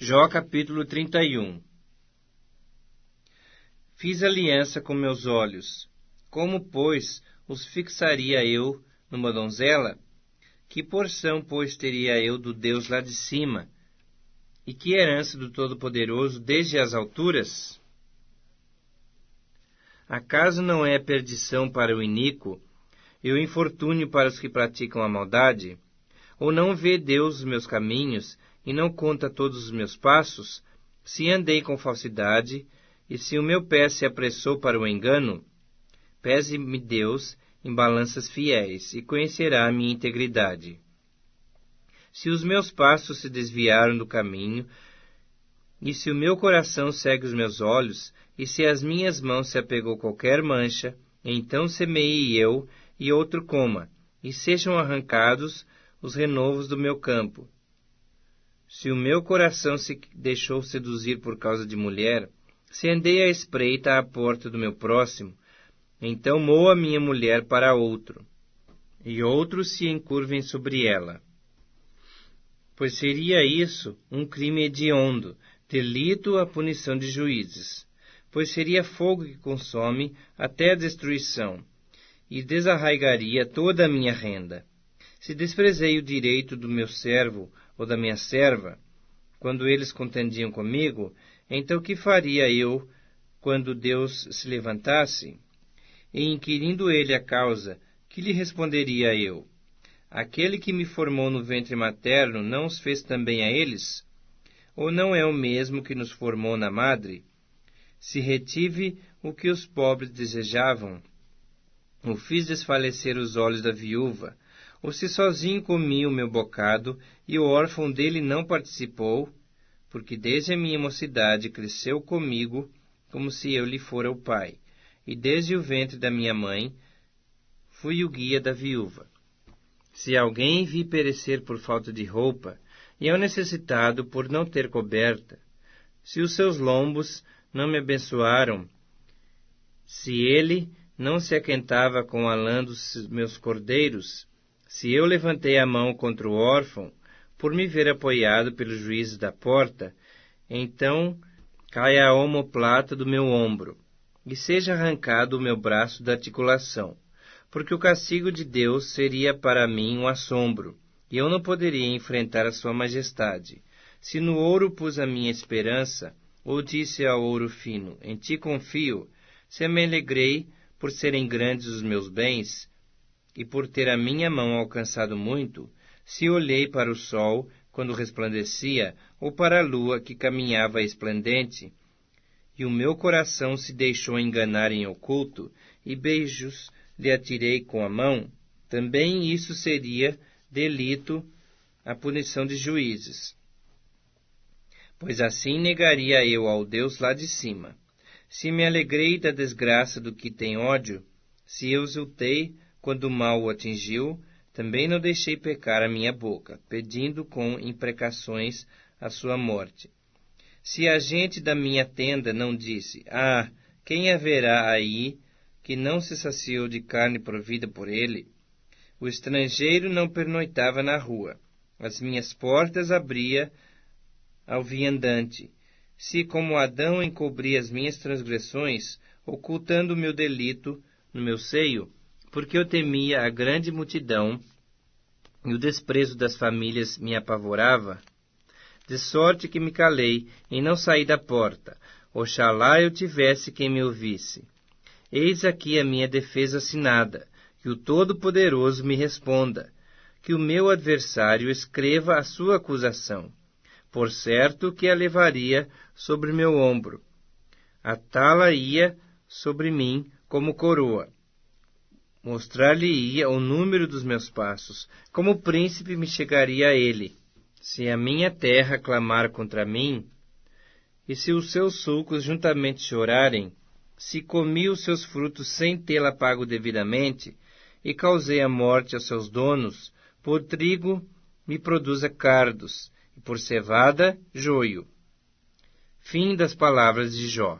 Jó capítulo 31. Fiz aliança com meus olhos. Como, pois, os fixaria eu numa donzela? Que porção, pois, teria eu do Deus lá de cima? E que herança do Todo-Poderoso desde as alturas? Acaso não é perdição para o iníquo e o infortúnio para os que praticam a maldade? Ou não vê Deus os meus caminhos e não conta todos os meus passos? Se andei com falsidade e se o meu pé se apressou para o engano, pese-me Deus em balanças fiéis e conhecerá a minha integridade. Se os meus passos se desviaram do caminho, e se o meu coração segue os meus olhos, e se as minhas mãos se apegou qualquer mancha, então semeie eu, e outro coma, e sejam arrancados os renovos do meu campo. Se o meu coração se deixou seduzir por causa de mulher, se andei à espreita à porta do meu próximo, então moa minha mulher para outro, e outros se encurvem sobre ela. Pois seria isso um crime hediondo, delito à punição de juízes. Pois seria fogo que consome até a destruição, e desarraigaria toda a minha renda. Se desprezei o direito do meu servo ou da minha serva, quando eles contendiam comigo, então que faria eu quando Deus se levantasse? E inquirindo ele a causa, que lhe responderia eu? Aquele que me formou no ventre materno não os fez também a eles? Ou não é o mesmo que nos formou na madre? Se retive o que os pobres desejavam, ou fiz desfalecer os olhos da viúva, ou se sozinho comi o meu bocado, e o órfão dele não participou, porque desde a minha mocidade cresceu comigo, como se eu lhe fora o pai, e desde o ventre da minha mãe fui o guia da viúva. Se alguém vi perecer por falta de roupa, e é o necessitado por não ter coberta, se os seus lombos não me abençoaram, se ele não se aquentava com a lã dos meus cordeiros, se eu levantei a mão contra o órfão, por me ver apoiado pelos juízes da porta, então caia a omoplata do meu ombro, e seja arrancado o meu braço da articulação, porque o castigo de Deus seria para mim um assombro, e eu não poderia enfrentar a sua majestade. Se no ouro pus a minha esperança, ou disse ao ouro fino, em ti confio, se me alegrei por serem grandes os meus bens, e por ter a minha mão alcançado muito, se olhei para o sol quando resplandecia, ou para a lua que caminhava esplendente, e o meu coração se deixou enganar em oculto, e beijos lhe atirei com a mão, também isso seria delito à punição de juízes. Pois assim negaria eu ao Deus lá de cima. Se me alegrei da desgraça do que tem ódio, se eu exultei quando o mal o atingiu, também não deixei pecar a minha boca, pedindo com imprecações a sua morte. Se a gente da minha tenda não disse, quem haverá aí que não se saciou de carne provida por ele? O estrangeiro não pernoitava na rua. As minhas portas abria ao viandante. Se como Adão encobri as minhas transgressões, ocultando o meu delito no meu seio, porque eu temia a grande multidão, e o desprezo das famílias me apavorava, de sorte que me calei e não saí da porta. Oxalá eu tivesse quem me ouvisse. Eis aqui a minha defesa assinada, que o Todo-Poderoso me responda, que o meu adversário escreva a sua acusação. Por certo que a levaria sobre meu ombro, atá-la-ia sobre mim como coroa. Mostrar-lhe-ia o número dos meus passos, como príncipe me chegaria a ele. Se a minha terra clamar contra mim, e se os seus sulcos juntamente chorarem, se comi os seus frutos sem tê-la pago devidamente, e causei a morte aos seus donos, por trigo me produza cardos, e por cevada, joio. Fim das palavras de Jó.